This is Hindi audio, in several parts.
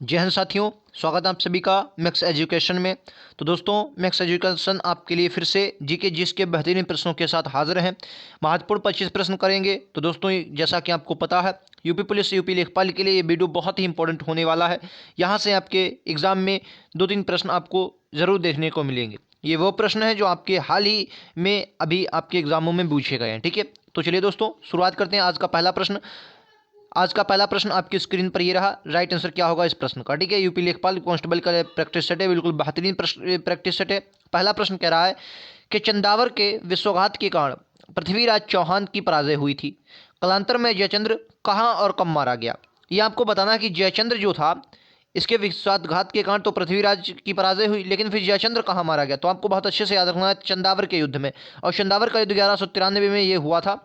जय हिंद साथियों, स्वागत है आप सभी का मैक्स एजुकेशन में। तो दोस्तों, मैक्स एजुकेशन आपके लिए फिर से जीके जिस के बेहतरीन प्रश्नों के साथ हाजिर हैं। महत्वपूर्ण 25 प्रश्न करेंगे। तो दोस्तों, जैसा कि आपको पता है, यूपी पुलिस यूपी लेखपाल के लिए ये वीडियो बहुत ही इंपॉर्टेंट होने वाला है। यहाँ से आपके एग्जाम में 2-3 प्रश्न आपको ज़रूर देखने को मिलेंगे। ये वो प्रश्न है जो आपके हाल ही में अभी आपके एग्जामों में पूछे गए हैं। ठीक है, तो चलिए दोस्तों, शुरुआत करते हैं। आज का पहला प्रश्न आपकी स्क्रीन पर ये रहा। राइट आंसर क्या होगा इस प्रश्न का? ठीक है, यूपी लेखपाल कांस्टेबल का प्रैक्टिस सेट है, बिल्कुल बेहतरीन प्रैक्टिस सेट है। पहला प्रश्न कह रहा है कि चंदावर के विश्वासघात के कारण पृथ्वीराज चौहान की पराजय हुई थी। कालांतर में जयचंद्र कहाँ और कब मारा गया? ये आपको बताना है कि जयचंद्र जो था, इसके विश्वासघात के कारण तो पृथ्वीराज की पराजय हुई, लेकिन फिर जयचंद्र कहाँ मारा गया? तो आपको बहुत अच्छे से याद रखना है, चंदावर के युद्ध में। और चंदावर का युद्ध 1193 में ये हुआ था।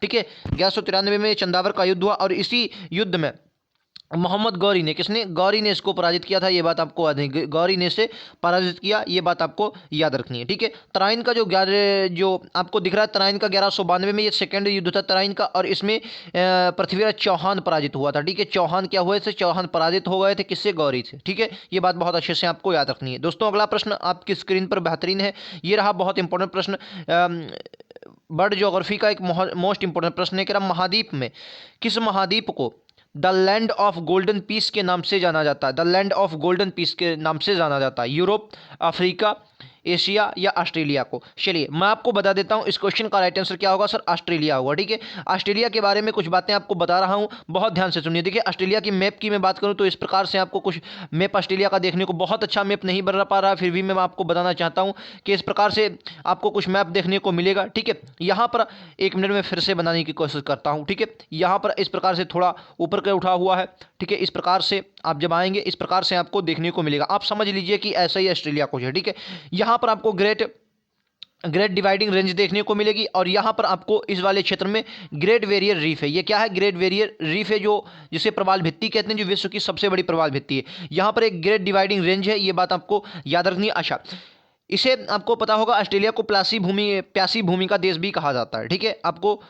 ठीक है, 1193 में चंदावर का युद्ध हुआ और इसी युद्ध में मोहम्मद गौरी ने, किसने? गौरी ने इसको पराजित किया था। ये बात आपको याद है, गौरी ने इसे पराजित किया, ये बात आपको याद रखनी है। ठीक है, तराइन का जो आपको दिख रहा है, तराइन का 1192 में ये सेकेंड युद्ध था तराइन का, और इसमें पृथ्वीराज चौहान पराजित हुआ था। ठीक है, चौहान क्या हुए थे? चौहान पराजित हो गए थे। किससे? गौरी से। ठीक है, ये बात बहुत अच्छे से आपको याद रखनी है। दोस्तों, अगला प्रश्न आपकी स्क्रीन पर बेहतरीन है, ये रहा बहुत इंपॉर्टेंट प्रश्न। वर्ल्ड ज्योग्राफी का एक मोस्ट इंपोर्टेंट प्रश्न है कि महाद्वीप में किस महाद्वीप को the land of golden peace के नाम से जाना जाता है? The land of golden peace के नाम से जाना जाता है। यूरोप, अफ्रीका, एशिया या ऑस्ट्रेलिया को? चलिए मैं आपको बता देता हूं, इस क्वेश्चन का राइट आंसर क्या होगा सर? ऑस्ट्रेलिया होगा। ठीक है, ऑस्ट्रेलिया के बारे में कुछ बातें आपको बता रहा हूं, बहुत ध्यान से सुनिए। देखिए, ऑस्ट्रेलिया की मैप की मैं बात करूं तो इस प्रकार से आपको कुछ मैप ऑस्ट्रेलिया का देखने को, बहुत अच्छा मैप नहीं बन पा रहा, फिर भी मैं आपको बताना चाहता हूं कि इस प्रकार से आपको कुछ मैप देखने को मिलेगा। ठीक है, यहाँ पर 1 मिनट में फिर से बनाने की कोशिश करता हूँ। ठीक है, यहाँ पर इस प्रकार से थोड़ा ऊपर के उठा हुआ है। ठीक है, इस प्रकार से आप जब आएंगे, इस प्रकार से आपको देखने को मिलेगा। आप समझ लीजिए कि ऐसा ही ऑस्ट्रेलिया कुछ है। ठीक है, यहाँ पर आपको ग्रेट डिवाइडिंग रेंज देखने को मिलेगी, और यहाँ पर आपको इस वाले क्षेत्र में ग्रेट बैरियर रीफ है। ये क्या है? ग्रेट बैरियर रीफ है, जो जिसे प्रवाल भित्ति कहते हैं, जो विश्व की सबसे बड़ी प्रवाल भित्ति है। यहाँ पर एक ग्रेट डिवाइडिंग रेंज है, ये बात आपको याद रखनी है। अच्छा, इसे आपको पता होगा, ऑस्ट्रेलिया को प्यासी भूमि का देश भी कहा जाता है। ठीक है, आपको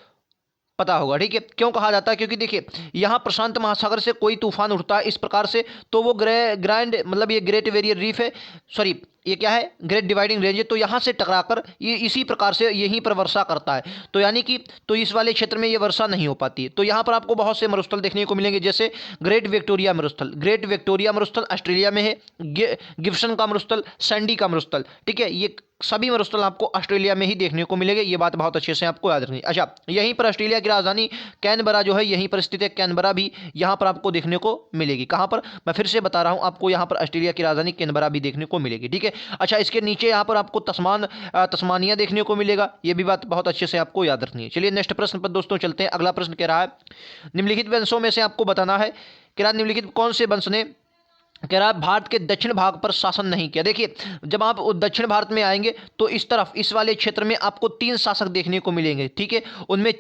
पता होगा। ठीक है, क्यों कहा जाता है? क्योंकि देखिए, यहाँ प्रशांत महासागर से कोई तूफान उठता है इस प्रकार से, तो वो ग्रैंड मतलब ये ग्रेट बैरियर रीफ है, सॉरी ये क्या है? ग्रेट डिवाइडिंग रेंज है। तो यहाँ से टकराकर ये इसी प्रकार से यहीं पर वर्षा करता है। तो यानी कि तो इस वाले क्षेत्र में ये वर्षा नहीं हो पाती है। तो यहाँ पर आपको बहुत से मरुस्थल देखने को मिलेंगे, जैसे ग्रेट विक्टोरिया मरुस्थल ऑस्ट्रेलिया में है, गिब्सन का मरुस्थल, सैंडी का मरुस्थल। ठीक है, ये सभी मरुस्थल आपको ऑस्ट्रेलिया में ही देखने को मिलेंगे। ये बात बहुत अच्छे से आपको याद रखनी है। अच्छा, यहीं पर ऑस्ट्रेलिया की राजधानी कैनबरा जो है, यहीं पर स्थित है। कैनबरा भी यहाँ पर आपको देखने को मिलेगी। कहाँ पर? मैं फिर से बता रहा हूँ आपको, यहाँ पर ऑस्ट्रेलिया की राजधानी कैनबरा भी देखने को मिलेगी। ठीक है, अच्छा, इसके नीचे यहाँ पर आपको तस्मानिया देखने को मिलेगा। ये भी बात बहुत अच्छे से आपको याद रखनी है। चलिए नेक्स्ट प्रश्न पर दोस्तों चलते हैं। अगला प्रश्न कह रहा है, निम्नलिखित वंशों में से आपको बताना है कि निम्नलिखित कौन से वंश ने, कह रहा है, भारत के दक्षिण भाग पर शासन नहीं किया। देखिए, जब आप दक्षिण भारत में आएंगे तो इस तरफ, इस वाले क्षेत्र में आपको 3 शासक देखने को मिलेंगे। ठीक है, उनमें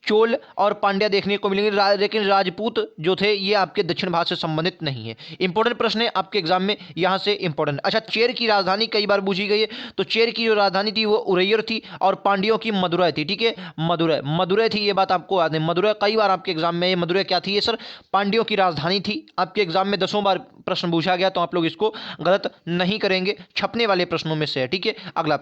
चोल और पांड्या देखने को मिलेंगे, लेकिन राजपूत जो थे ये आपके दक्षिण भारत से संबंधित नहीं है। इंपॉर्टेंट प्रश्न है आपके एग्जाम में, यहाँ से इंपॉर्टेंट। अच्छा, चेर की राजधानी कई बार पूछी गई है, तो चेर की जो राजधानी थी वो उरैयर थी, और पांड्यों की मदुरै थी। ठीक है, मदुरै थी, ये बात आपको याद है। मदुरै कई बार आपके एग्जाम में, मदुरै क्या थी? ये सर पांड्यों की राजधानी थी। आपके एग्जाम में 10 बार प्रश्न पूछा गया, तो आप लोग इसको गलत नहीं करेंगे, छपने वाले प्रश्नों में से है। ठीक है, अगला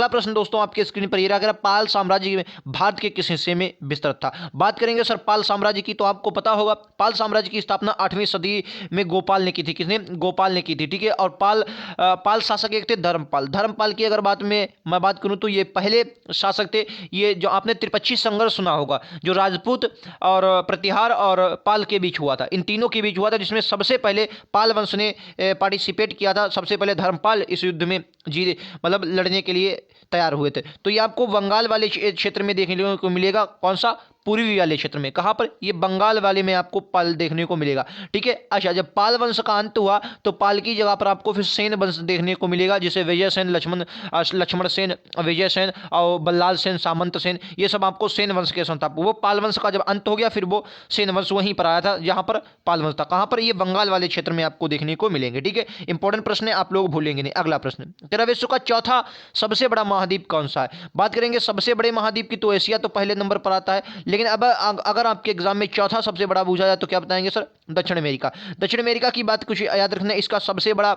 प्रश्न दोस्तों आपके स्क्रीन पर ये रहा, पाल साम्राज्य में भारत के किस हिस्से में विस्तृत था? बात करेंगे सर पाल साम्राज्य की, तो आपको पता होगा पाल साम्राज्य की स्थापना 8वीं सदी में गोपाल ने की थी। किसने? गोपाल ने की थी। ठीक है, और पाल शासक एक थे धर्मपाल की अगर मैं बात करूं तो ये पहले शासक थे। ये जो आपने त्रिपक्षी संघर्ष सुना होगा, जो राजपूत और प्रतिहार और पाल के बीच हुआ था, इन तीनों के बीच हुआ था, जिसमें सबसे पहले पाल वंश ने पार्टिसिपेट किया था। सबसे पहले धर्मपाल इस युद्ध में मतलब लड़ने के लिए तैयार हुए थे। तो ये आपको बंगाल वाले क्षेत्र में देखने को मिलेगा। कौन सा? पूर्वी वाले क्षेत्र में। कहाँ पर? ये बंगाल वाले में आपको पाल देखने को मिलेगा। ठीक है, अच्छा, जब पाल वंश का अंत हुआ तो पाल की जगह पर आपको फिर सेन वंश देखने को मिलेगा, जिसे विजय सेन, लक्ष्मण सेन, विजय सेन और बल्लाल सेन, सामंत सेन, ये सब आपको सेन वंश के संताप। वो पाल वंश का जब अंत हो गया, फिर वो सेन वंश वहीं पर आया था जहाँ पर पाल वंश था। कहाँ पर? ये बंगाल वाले क्षेत्र में आपको देखने को मिलेंगे। ठीक है, इंपॉर्टेंट प्रश्न है, आप लोग भूलेंगे नहीं। अगला प्रश्न, तेरा विश्व का चौथा सबसे बड़ा महाद्वीप कौन सा है? बात करेंगे सबसे बड़े महाद्वीप की, तो एशिया तो पहले नंबर पर आता है, लेकिन अब अगर आपके एग्जाम में चौथा सबसे बड़ा पूछा जाए तो क्या बताएंगे सर? दक्षिण अमेरिका। दक्षिण अमेरिका की बात कुछ याद रखना, इसका सबसे बड़ा,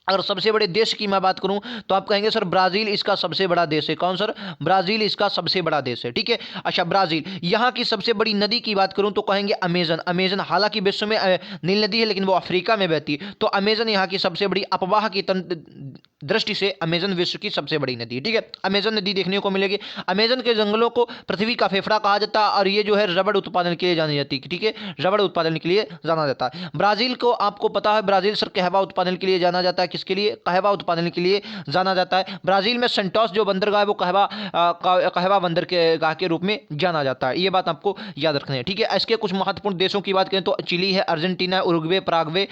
अगर सबसे बड़े देश की मैं बात करूं तो आप कहेंगे सर ब्राजील इसका सबसे बड़ा देश है। कौन सर? ब्राजील इसका सबसे बड़ा देश है। ठीक है। अच्छा, ब्राजील। यहाँ की सबसे बड़ी नदी की बात करूं तो कहेंगे अमेजन। अमेजन हालांकि विश्व में नील नदी है लेकिन वो अफ्रीका में बहती है, तो अमेजन यहाँ की सबसे बड़ी, अपवाह की दृष्टि से अमेजन विश्व की सबसे बड़ी नदी है। ठीक है, अमेजन नदी देखने को मिलेगी। अमेजन के जंगलों को पृथ्वी का फेफड़ा कहा जाता है और ये जो है रबड़ उत्पादन के लिए जानी जाती है। ठीक है, रबड़ उत्पादन के लिए जाना जाता है। ब्राजील को आपको पता है, ब्राजील सर कहवा उत्पादन के लिए जाना जाता है। किसके लिए? कहवा उत्पादन के लिए जाना जाता है। ब्राजील में सेंटोस जो बंदरगाह है वो कहवा बंदरगाह के रूप में जाना जाता है। ये बात आपको याद रखनी है। ठीक है, इसके कुछ महत्वपूर्ण देशों की बात करें तो चिली है, अर्जेंटीना, उरुग्वे, पराग्वे।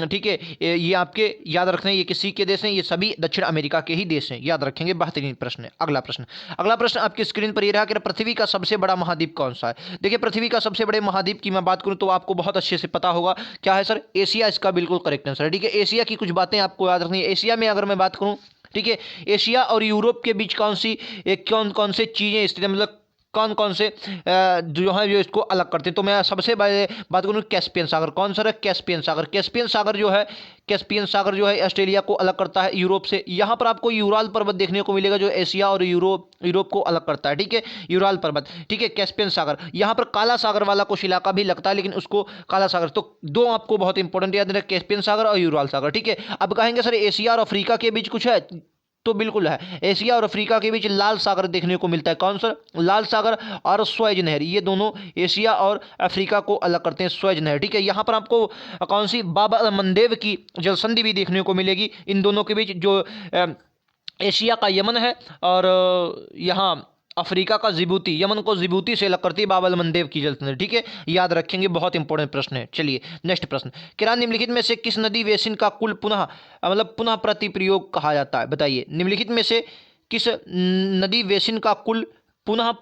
ठीक है, ये आपके याद रखने, ये किसी के देश हैं? ये सभी दक्षिण अमेरिका के ही देश हैं। याद रखेंगे, बेहतरीन प्रश्न है। अगला प्रश्न आपकी स्क्रीन पर ये रहा कि पृथ्वी का सबसे बड़ा महाद्वीप कौन सा है? देखिए, पृथ्वी का सबसे बड़े महाद्वीप की मैं बात करूं तो आपको बहुत अच्छे से पता होगा क्या है सर? एशिया इसका बिल्कुल करेक्ट आंसर है। ठीक है, एशिया की कुछ बातें आपको याद रखनी है। एशिया में अगर मैं बात करूं, ठीक है, एशिया और यूरोप के बीच कौन कौन से चीजें स्थित है, मतलब कौन कौन से जो है जो इसको अलग करते हैं? तो मैं सबसे पहले बात करूँ कैस्पियन सागर। कौन सा है? कैस्पियन सागर। कैस्पियन सागर जो है ऑस्ट्रेलिया को अलग करता है यूरोप से। यहाँ पर आपको यूराल पर्वत देखने को मिलेगा जो एशिया और यूरोप को अलग करता है। ठीक है, यूराल पर्वत। ठीक है, कैस्पियन सागर। यहाँ पर काला सागर वाला कुछ इलाका भी लगता है लेकिन उसको काला सागर, तो दो आपको बहुत इंपॉर्टेंट याद रखना, कैस्पियन सागर और यूराल सागर। ठीक है, अब कहेंगे सर एशिया और अफ्रीका के बीच कुछ है, तो बिल्कुल है। एशिया और अफ्रीका के बीच लाल सागर देखने को मिलता है। कौन सा? लाल सागर और स्वेज नहर, ये दोनों एशिया और अफ्रीका को अलग करते हैं, स्वेज नहर। ठीक है, यहाँ पर आपको कौन सी? बाब अल मंदेब की जलसंधि भी देखने को मिलेगी इन दोनों के बीच, जो एशिया का यमन है और यहाँ अफ्रीका का जिबूती, यमन को जिबूती से अलग करती है बाब अल मंदेब की जलसंधि। ठीक है, याद रखेंगे, बहुत इंपॉर्टेंट प्रश्न है। चलिए नेक्स्ट प्रश्न, क्या निम्नलिखित में से किस नदी बेसिन का कुल पुनः प्रतिप्रयोग कहा जाता है? बताइए, निम्नलिखित में से किस नदी बेसिन का कुल पुनः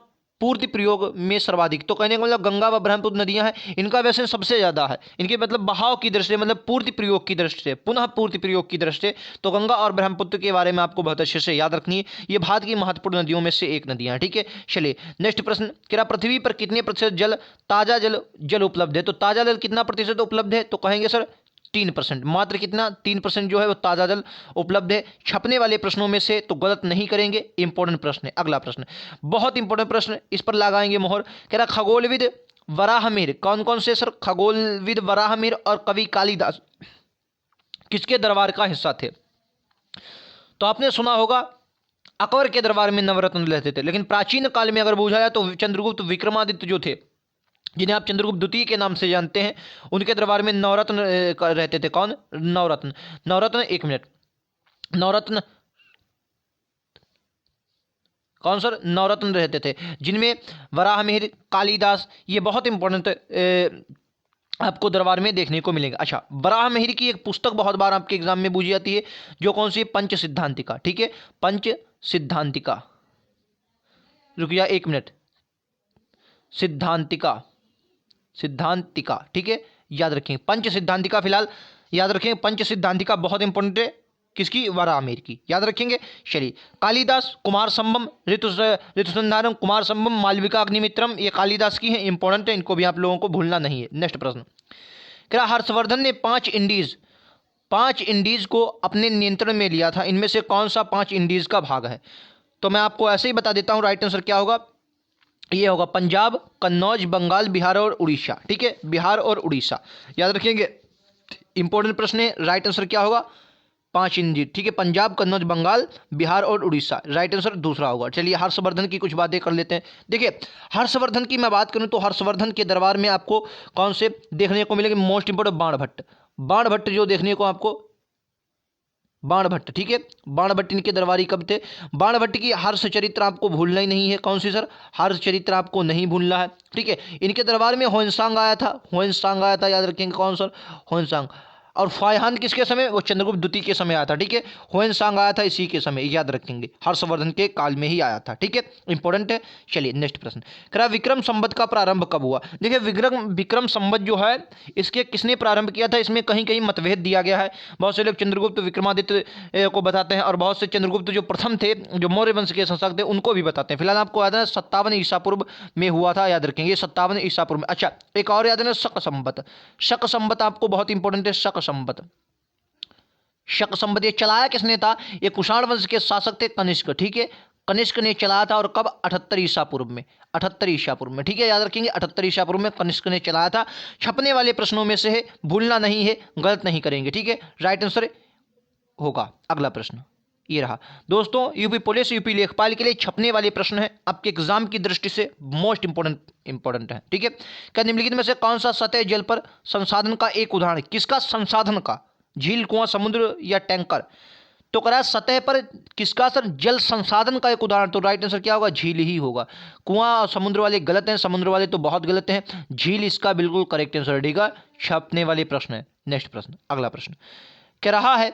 पूर्ति प्रयोग में सर्वाधिक? तो कहने का मतलब गंगा व ब्रह्मपुत्र नदियां हैं, इनका वैसे सबसे ज्यादा है, इनके मतलब बहाव की दृष्टि से, मतलब पूर्ति प्रयोग की दृष्टि से, पुनः पूर्ति प्रयोग की दृष्टि से, तो गंगा और ब्रह्मपुत्र के बारे में आपको बहुत अच्छे से याद रखनी है। ये भारत की महत्वपूर्ण नदियों में से एक नदियां हैं। ठीक है, चलिए नेक्स्ट प्रश्न, क्या पृथ्वी पर कितने प्रतिशत ताजा जल उपलब्ध है? तो ताजा जल कितना प्रतिशत उपलब्ध है? तो कहेंगे सर 3%। मात्र कितना? 3% जो है वो ताजा जल उपलब्ध है। छपने वाले प्रश्नों में से तो गलत नहीं करेंगे, इंपॉर्टेंट प्रश्न है। अगला प्रश्न, बहुत इंपॉर्टेंट प्रश्न, इस पर लगाएंगे मोहर। कह रहा खगोलविद वराहमिहिर, कौन कौन से सर? खगोलविद वराहमिहिर और कवि कालिदास किसके दरबार का हिस्सा थे? तो आपने सुना होगा अकबर के दरबार में नवरत्न रहते थे, लेकिन प्राचीन काल में अगर पूछा जाए तो चंद्रगुप्त विक्रमादित्य जो थे, जिन्हें आप चंद्रगुप्त द्वितीय के नाम से जानते हैं, उनके दरबार में नवरत्न रहते थे। कौन? नवरत्न। एक मिनट, नवरत्न कौन सर? नवरत्न रहते थे, जिनमें वराहमिहिर, कालिदास, ये बहुत इंपॉर्टेंट आपको दरबार में देखने को मिलेगा। अच्छा, वराहमिहिर की एक पुस्तक बहुत बार आपके एग्जाम में पूछी जाती है, जो कौन सी? पंच सिद्धांतिका। ठीक है, पंच सिद्धांतिका। रुकिए एक मिनट, सिद्धांतिका। ठीक है, याद रखेंगे पंच सिद्धांतिका, फिलहाल याद रखेंगे पंच सिद्धांतिका बहुत इंपॉर्टेंट है। किसकी? वराहमिहिर की, याद रखेंगे। चलिए, कालिदास कुमार संभव ऋतुसंधारम, कुमार संभव, मालविका अग्निमित्रम, ये कालिदास की है, इंपॉर्टेंट है, इनको भी आप लोगों को भूलना नहीं है। नेक्स्ट प्रश्न, क्या हर्षवर्धन ने 5 इंडीज को अपने नियंत्रण में लिया था? इनमें से कौन सा 5 इंडीज का भाग है? तो मैं आपको ऐसे ही बता देता हूं, राइट आंसर क्या होगा? ये होगा पंजाब, कन्नौज, बंगाल, बिहार और उड़ीसा। ठीक है, बिहार और उड़ीसा, याद रखेंगे, इंपॉर्टेंट प्रश्न है। राइट आंसर क्या होगा? 5 इंडीज। ठीक है, पंजाब, कन्नौज, बंगाल, बिहार और उड़ीसा, राइट आंसर दूसरा होगा। चलिए हर्षवर्धन की कुछ बातें कर लेते हैं। देखिए, हर्षवर्धन की मैं बात करूं तो हर्षवर्धन के दरबार में आपको कौन से देखने को मिलेंगे? मोस्ट इंपोर्टेंट बाणभट्ट जो देखने को आपको, बाणभट्ट। ठीक है, बाणभट्ट इनके दरबारी कब थे? बाणभट्ट की हर्ष चरित्र आपको भूलना ही नहीं है। कौन सी सर? हर्ष चरित्र आपको नहीं भूलना है। ठीक है, इनके दरबार में होनसांग आया था, याद रखेंगे। कौन सर? होनसांग। और फायहान किसके समय, वो चंद्रगुप्त द्वितीय के समय आया था, ठीक है। हुएनसांग आया था इसी के समय, याद रखेंगे, हर्षवर्धन के काल में ही आया था, ठीक है, इंपॉर्टेंट है। चलिए नेक्स्ट प्रश्न कह रहा विक्रम संवत का प्रारंभ कब हुआ। देखिए विक्रम संवत जो है इसके किसने प्रारंभ किया था, इसमें कहीं कहीं मतभेद दिया गया है। बहुत से लोग चंद्रगुप्त विक्रमादित्य को बताते हैं और बहुत से चंद्रगुप्त जो प्रथम थे, जो मौर्य वंश के शासक थे, उनको भी बताते हैं। फिलहाल आपको याद है 57 ईसा पूर्व में हुआ था, याद रखेंगे 57 ईसा पूर्व में। अच्छा एक और याद है शक संवत, शक संवत आपको बहुत इंपॉर्टेंट है। शक संवत, शक संवत ये चलाया किसने था, ये कुषाण वंश के शासक थे कनिष्क, ठीक है। कनिष्क ने चलाया था और कब, 78 ईसा पूर्व में, 78 ईसा पूर्व में, ठीक है, याद रखेंगे 78 ईसा पूर्व में कनिष्क ने चलाया था। छपने वाले प्रश्नों में से है, भूलना नहीं है, गलत नहीं करेंगे, ठीक है, राइट आंसर होगा। अगला प्रश्न ये रहा दोस्तों, यूपी पुलिस यूपी लेखपाल के लिए छपने वाले प्रश्न है, आपके एग्जाम की दृष्टि से मोस्ट इंपॉर्टेंट है, ठीक है। क्या निम्नलिखित में से कौन सा सतह जल पर संसाधन का एक उदाहरण, किसका संसाधन का, झील, कुआं, समुद्र या टैंकर। तो कह रहा है सतह पर किसका सर, जल संसाधन का एक उदाहरण, तो राइट आंसर क्या होगा, झील ही होगा। कुआं और समुद्र वाले गलत हैं, समुद्र वाले तो बहुत गलत हैं, झील इसका बिल्कुल करेक्ट आंसर रहेगा। छपने वाले प्रश्न है। नेक्स्ट प्रश्न, अगला प्रश्न कह रहा है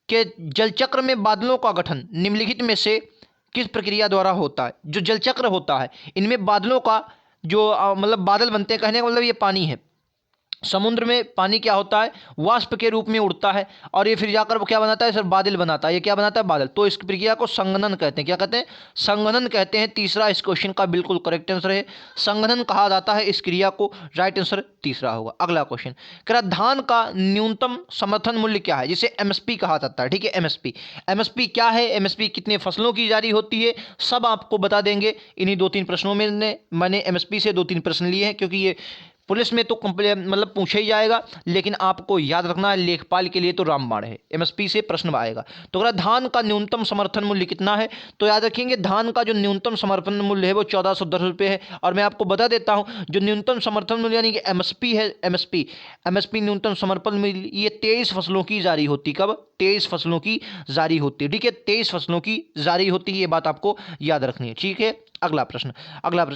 कि जलचक्र में बादलों का गठन निम्नलिखित में से किस प्रक्रिया द्वारा होता है। जो जलचक्र होता है इनमें बादलों का जो मतलब बादल बनते हैं, कहने का मतलब ये पानी है। समुद्र में पानी क्या होता है, वाष्प के रूप में उड़ता है और ये फिर जाकर वो क्या बनाता है सर, बादल बनाता है। ये क्या बनाता है, बादल। तो इस प्रक्रिया को संघनन कहते हैं। क्या कहते हैं, संघनन कहते हैं। तीसरा इस क्वेश्चन का बिल्कुल करेक्ट आंसर है, संघनन कहा जाता है इस क्रिया को। राइट आंसर तीसरा होगा। अगला क्वेश्चन कह रहा धान का न्यूनतम समर्थन मूल्य क्या है, जिसे एमएसपी कहा जाता है, ठीक है। एमएसपी, एमएसपी क्या है, एमएसपी कितने फसलों की जारी होती है, सब आपको बता देंगे इन्हीं 2-3 प्रश्नों में। मैंने एमएसपी से 2-3 प्रश्न लिए हैं, क्योंकि ये पुलिस में तो मतलब पूछा ही जाएगा, लेकिन आपको याद रखना है लेखपाल के लिए तो रामबाण है, एमएसपी से प्रश्न आएगा। तो अगर धान का न्यूनतम समर्थन मूल्य कितना है, तो याद रखेंगे धान का जो न्यूनतम समर्थन मूल्य है वो 1410 रुपये है। और मैं आपको बता देता हूं जो न्यूनतम समर्थन मूल्य यानी कि एमएसपी है, एमएसपी न्यूनतम समर्थन मूल्य, ये 23 फसलों की जारी होती, कब, 23 फसलों की जारी होती है, ठीक है, 23 फसलों की जारी होती है, ये बात आपको याद रखनी है, ठीक है। अगला प्रश्न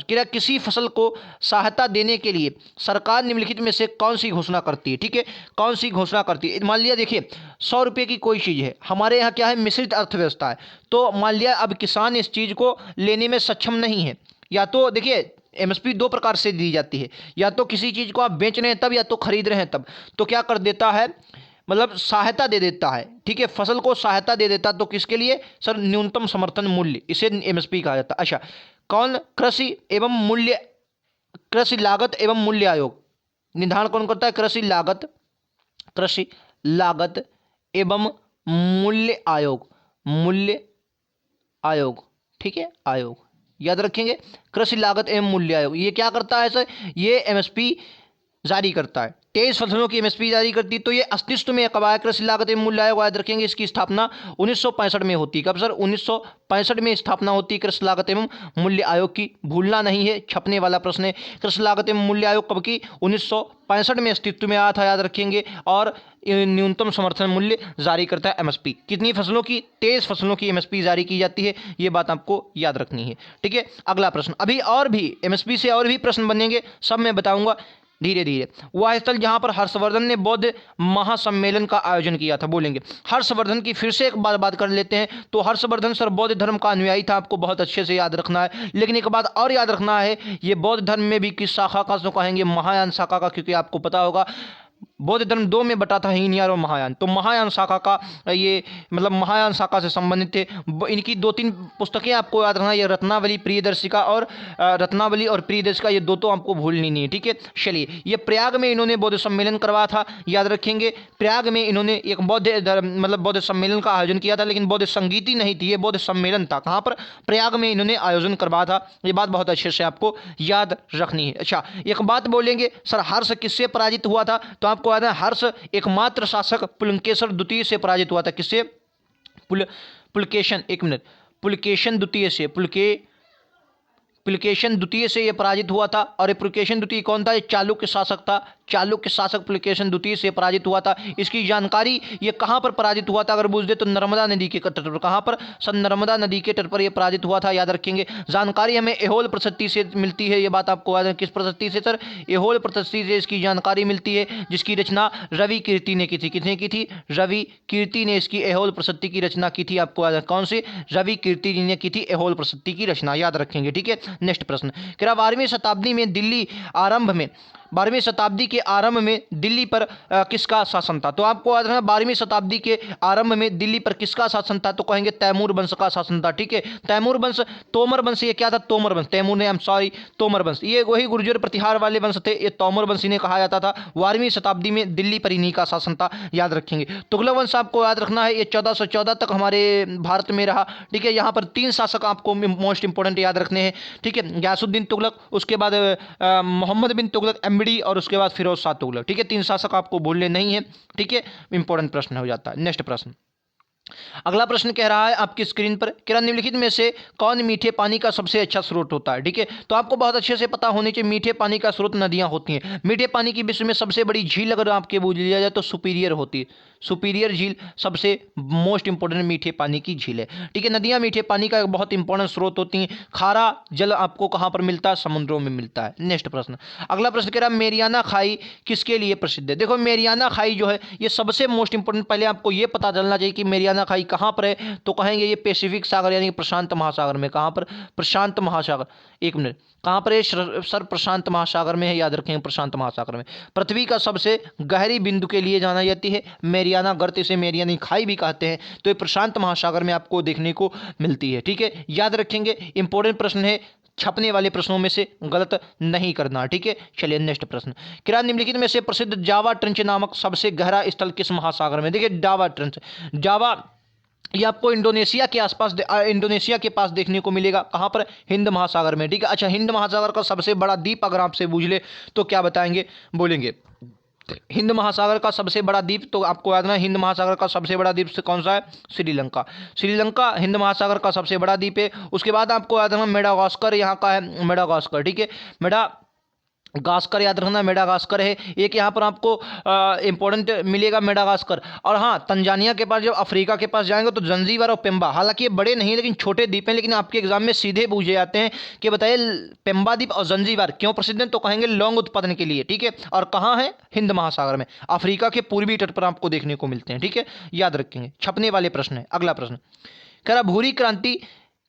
क्या किसी फसल को सहायता देने के लिए सरकार निम्नलिखित में से कौन सी घोषणा करती है, ठीक है, कौन सी घोषणा करती है। मान लिया देखिए 100 रुपये की कोई चीज़ है, हमारे यहाँ क्या है, मिश्रित अर्थव्यवस्था है, तो मान लिया अब किसान इस चीज़ को लेने में सक्षम नहीं है, या तो देखिए एमएसपी 2 प्रकार से दी जाती है, या तो किसी चीज़ को आप बेच रहे हैं तब, या तो खरीद रहे हैं तब। तो क्या कर देता है, मतलब सहायता दे देता है, ठीक है, फसल को सहायता दे देता, तो किसके लिए सर, न्यूनतम समर्थन मूल्य, इसे एमएसपी कहा जाता है। अच्छा कौन, कृषि एवं मूल्य, कृषि लागत एवं मूल्य आयोग निर्धारण कौन करता है, कृषि लागत, कृषि लागत एवं मूल्य आयोग, मूल्य आयोग, ठीक है, आयोग याद रखेंगे, कृषि लागत एवं मूल्य आयोग। ये क्या करता है सर, ये एमएसपी जारी करता है, 23 फसलों की एमएसपी जारी करती है। तो ये अस्तित्व में कब आया, कृषि लागत एवं मूल्य आयोग, याद रखेंगे इसकी स्थापना 1965 में होती है। कब सर, 1965 में स्थापना होती है कृषि लागत एवं मूल्य आयोग की, भूलना नहीं है, छपने वाला प्रश्न है। कृषि लागत एवं मूल्य आयोग कब की, 1965 में अस्तित्व में आया था, याद रखेंगे। और न्यूनतम समर्थन मूल्य जारी करता है एमएसपी, कितनी फसलों की, 23 फसलों की एमएसपी जारी की जाती है, ये बात आपको याद रखनी है, ठीक है। अगला प्रश्न, अभी और भी एमएसपी से और भी प्रश्न बनेंगे, सब मैं बताऊंगा धीरे धीरे। वह स्थल जहां पर हर्षवर्धन ने बौद्ध महासम्मेलन का आयोजन किया था, बोलेंगे हर्षवर्धन की फिर से एक बात कर लेते हैं। तो हर्षवर्धन सर बौद्ध धर्म का अनुयायी था, आपको बहुत अच्छे से याद रखना है। लेकिन एक बात और याद रखना है, ये बौद्ध धर्म में भी किस शाखा का, कहेंगे महायान शाखा का, क्योंकि आपको पता होगा बौद्ध धर्म 2 में बटा था, हीनयान और महायान। तो महायान शाखा का ये मतलब महायान शाखा से संबंधित थे। इनकी 2-3 पुस्तकें आपको याद रखना, ये रत्नावली प्रियदर्शिका और रत्नावली और प्रियदर्शिका, ये दो तो आपको भूलनी नहीं है, ठीक है। चलिए, ये प्रयाग में इन्होंने बौद्ध सम्मेलन करवाया था, याद रखेंगे। प्रयाग में इन्होंने एक बौद्ध सम्मेलन का आयोजन किया था, लेकिन बौद्ध संगीति नहीं थी, ये बौद्ध सम्मेलन था। कहाँ पर, प्रयाग में इन्होंने आयोजन करवाया था, ये बात बहुत अच्छे से आपको याद रखनी है। अच्छा एक बात बोलेंगे सर, हर्ष किससे पराजित हुआ था, तो आपको याद है हर्ष एकमात्र शासक पुलकेशन द्वितीय से पराजित हुआ था। किससे, पुलकेशन, एक मिनट, पुलकेशन द्वितीय से, पुलकेशिन द्वितीय से ये पराजित हुआ था। और ये पुलकेशिन द्वितीय कौन था? ये चालुक्य शासक था। चालुक्य शासक पुलकेशिन द्वितीय से पराजित हुआ था। इसकी जानकारी ये कहाँ पर पराजित हुआ था अगर पूछ दे तो नर्मदा नदी के तट पर। कहाँ पर? सर नर्मदा नदी के तट पर यह पराजित हुआ था, याद रखेंगे। जानकारी हमें एहोल प्रशस्ति से मिलती है, ये बात आपको याद है। किस प्रशस्ति से सर? एहोल प्रशस्ति से इसकी जानकारी मिलती है, जिसकी रचना रवि कीर्ति ने की थी। किसने की थी? रवि कीर्ति ने इसकी एहोल प्रशस्ति की रचना की थी। आपको याद है कौन सी? रवि कीर्ति जी ने की थी एहोल प्रशस्ति की रचना, याद रखेंगे। ठीक है, नेक्स्ट प्रश्न कह रहा 12वीं शताब्दी में दिल्ली आरंभ में 12वीं शताब्दी के आरंभ में दिल्ली पर किसका शासन था? तो आपको याद रखना 12वीं शताब्दी के आरंभ में दिल्ली पर किसका शासन था? तो कहेंगे तैमूर वंश का शासन था। ठीक है, तैमूर वंश, तोमर वंश, ये क्या था? तोमर वंश। तैमूर ने, तोमर वंश, ये वही गुर्जर प्रतिहार वाले वंश थे, ये तोमर वंश इन्हें कहा जाता था। 12वीं शताब्दी में दिल्ली पर इन्हीं का शासन था, याद रखेंगे। तुगलक वंश आपको याद रखना है, ये 1414 तक हमारे भारत में रहा। ठीक है, यहाँ पर 3 शासक आपको मोस्ट इंपोर्टेंट याद रखने हैं। ठीक है, गयासुद्दीन तुगलक, उसके बाद मोहम्मद बिन तुगलक एमडी, और उसके बाद फिरोज शाह तुगलक। ठीक है, 3 शासक आपको भूलने नहीं है। ठीक है, इंपॉर्टेंट प्रश्न हो जाता है। नेक्स्ट प्रश्न, अगला प्रश्न कह रहा है आपकी स्क्रीन पर, कह रहा निम्नलिखित में से कौन मीठे पानी का सबसे अच्छा स्रोत होता है? ठीक है, तो आपको बहुत अच्छे से पता होनी चाहिए, मीठे पानी का स्रोत नदियां होती हैं। मीठे पानी की विश्व में सबसे बड़ी झील अगर आपके पूछ लिया जाए तो सुपीरियर होती है। सुपीरियर झील सबसे मोस्ट इंपोर्टेंट मीठे पानी की झील है। ठीक है, नदियां मीठे पानी का एक बहुत इंपॉर्टेंट स्रोत होती हैं। खारा जल आपको कहाँ पर मिलता है? समुद्रों में मिलता है। नेक्स्ट प्रश्न, अगला प्रश्न कह रहा है मेरियाना खाई किसके लिए प्रसिद्ध है? देखो मेरियाना खाई जो है ये सबसे मोस्ट इंपोर्टेंट, पहले आपको ये पता चलना चाहिए कि मेरियाना खाई कहाँ पर है। तो कहेंगे ये पैसिफिक सागर यानी कि प्रशांत महासागर में। कहाँ पर? प्रशांत महासागर। एक मिनट, कहाँ पर है सर? प्रशांत महासागर में है, याद रखेंगे, प्रशांत महासागर में। पृथ्वी का सबसे गहरी बिंदु के लिए जाना जाती है मेरियाना गर्त, इसे मेरियानी खाई भी कहते हैं। तो ये प्रशांत महासागर में आपको देखने को मिलती है। ठीक है, याद रखेंगे, इंपॉर्टेंट प्रश्न है, छपने वाले प्रश्नों में से गलत नहीं करना। ठीक है, चलिए नेक्स्ट प्रश्न, क्या निम्नलिखित में से प्रसिद्ध जावा ट्रेंच नामक सबसे गहरा स्थल किस महासागर में? देखिए जावा ट्रेंच, जावा ये आपको इंडोनेशिया के आसपास, इंडोनेशिया के पास देखने को मिलेगा। कहाँ पर? हिंद महासागर में। ठीक है, अच्छा हिंद महासागर का सबसे बड़ा द्वीप अगर आपसे पूछ ले तो क्या बताएंगे? बोलेंगे हिंद महासागर का सबसे बड़ा द्वीप, तो आपको याद ना हिंद महासागर का सबसे बड़ा द्वीप से कौन सा है? श्रीलंका। श्रीलंका हिंद महासागर का सबसे बड़ा द्वीप है। उसके बाद आपको याद रखना मेडागास्कर यहाँ का है, मेडागास्कर। ठीक है, मेडागास्कर याद रखना, मेडागास्कर है एक, यहाँ पर आपको इंपॉर्टेंट मिलेगा मेडागास्कर। और हाँ, तंजानिया के पास, जब अफ्रीका के पास जाएंगे तो जंजीबार और पेम्बा, हालांकि ये बड़े नहीं लेकिन छोटे द्वीप हैं, लेकिन आपके एग्जाम में सीधे पूछे जाते हैं कि बताइए पेम्बा द्वीप और जंजीबार क्यों प्रसिद्ध हैं? तो कहेंगे लौंग उत्पादन के लिए। ठीक है, और कहाँ है? हिंद महासागर में, अफ्रीका के पूर्वी तट पर आपको देखने को मिलते हैं। ठीक है, याद रखेंगे, छपने वाले प्रश्न है। अगला प्रश्न कह रहा भूरी क्रांति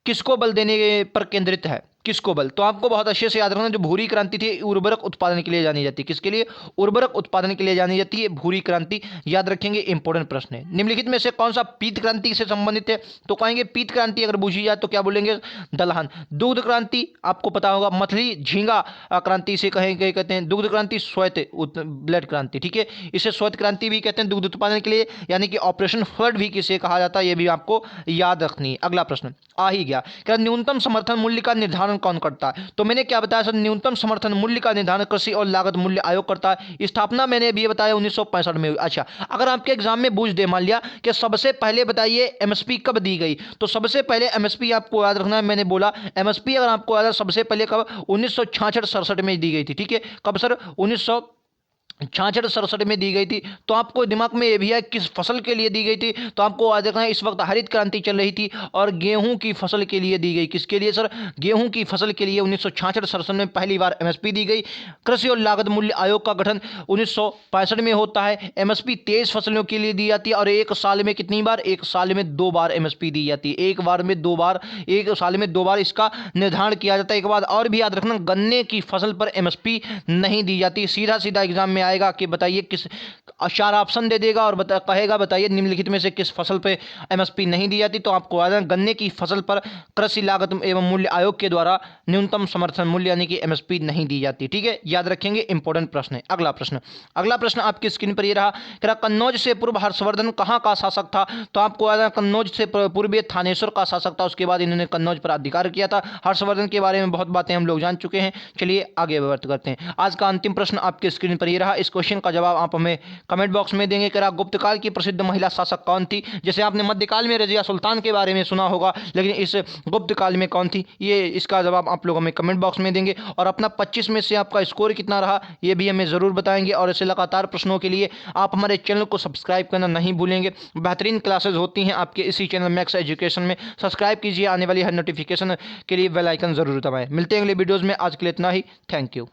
किसको बल देने पर केंद्रित है? किसको बल? तो आपको बहुत अच्छे से याद रखना, जो भूरी क्रांति थी उर्वरक उत्पादन के लिए जानी जाती है। किसके लिए? उर्वरक उत्पादन के लिए जानी जाती है भूरी क्रांति, याद रखेंगे, इंपॉर्टेंट प्रश्न है। निम्नलिखित में से कौन सा पीत क्रांति से संबंधित है? तो कहेंगे पीत क्रांति अगर पूछी जाए तो क्या बोलेंगे? दलहन। दुग्ध क्रांति आपको पता होगा, मछली झींगा क्रांति से कहेंगे, कहते हैं दुग्ध क्रांति, श्वेत ब्लड क्रांति। ठीक है, इसे श्वेत क्रांति भी कहते हैं दुग्ध उत्पादन के लिए, यानी कि ऑपरेशन फ्लड भी किसे कहा जाता है, ये भी आपको याद रखनी है। अगला प्रश्न आ ही गया, क्या न्यूनतम समर्थन मूल्य का निर्धारण कौन करता है? तो मैंने क्या बताया सर, न्यूनतम समर्थन मूल्य का निर्धारण कृषि और लागत मूल्य आयोग करता है। स्थापना मैंने अभी बताया 1965 में हुई। अच्छा, अगर आपके एग्जाम में पूछ दे, मान लिया कि सबसे पहले बताइए एमएसपी कब दी गई, तो सबसे पहले एमएसपी आपको याद रखना है, मैंने बोला एमएसपी अगर आपको याद है सबसे पहले कब? 1966-67 में दी गई थी। ठीक है, कब सर? 1966-67 में दी गई थी। तो आपको दिमाग में ये भी है किस फसल के लिए दी गई थी, तो आपको आज देखना है इस वक्त हरित क्रांति चल रही थी और गेहूं की फसल के लिए दी गई। किसके लिए सर? गेहूं की फसल के लिए 1966-67 में पहली बार एमएसपी दी गई। कृषि और लागत मूल्य आयोग का गठन 1965 में होता है। एमएसपी 23 फसलों के लिए दी जाती है और एक साल में कितनी बार? एक साल में 2 बार एमएसपी दी जाती है। एक बार में 2 बार, एक साल में 2 बार इसका निर्धारण किया जाता है। एक बात और भी याद रखना, गन्ने की फसल पर एमएसपी नहीं दी जाती। सीधा सीधा एग्जाम में आएगा कि बताइए किस, 4 ऑप्शन दे देगा और कहेगा बताइए निम्नलिखित में से किस फसल पे एमएसपी नहीं दी जाती। तो आपको याद है गन्ने की फसल पर कृषि लागत एवं मूल्य आयोग के द्वारा न्यूनतम समर्थन मूल्य यानी कि एमएसपी नहीं दी जाती। ठीक है, याद रखेंगे, इंपॉर्टेंट प्रश्न है। अगला प्रश्न आपकी स्क्रीन पर ये रहा, कन्नौज से पूर्व हर्षवर्धन कहाँ का शासक था? तो आपको याद है कन्नौज से पूर्व थानेश्वर का शासक था। उसके बाद इन्होंने कन्नौज पर अधिकार किया था। हर्षवर्धन के बारे में बहुत बातें हम लोग जान चुके हैं। चलिए आगे बात करते हैं। आज का अंतिम प्रश्न आपके स्क्रीन पर ये रहा, था, इस क्वेश्चन का जवाब आप हमें कमेंट बॉक्स में देंगे। कि गुप्तकाल की प्रसिद्ध महिला शासक कौन थी? जैसे आपने मध्यकाल में रजिया सुल्तान के बारे में सुना होगा, लेकिन इस गुप्त काल में कौन थी? ये इसका जवाब आप लोग हमें कमेंट बॉक्स में देंगे। और अपना 25 में से आपका स्कोर कितना रहा ये भी हमें ज़रूर बताएंगे। और ऐसे लगातार प्रश्नों के लिए आप हमारे चैनल को सब्सक्राइब करना नहीं भूलेंगे। बेहतरीन क्लासेज होती हैं आपके इसी चैनल मैक्स एजुकेशन में। सब्सक्राइब कीजिए, आने वाली हर नोटिफिकेशन के लिए बेल आइकन ज़रूर दबाएं। मिलते हैं अगले वीडियोज़ में, आज के लिए इतना ही। Thank you.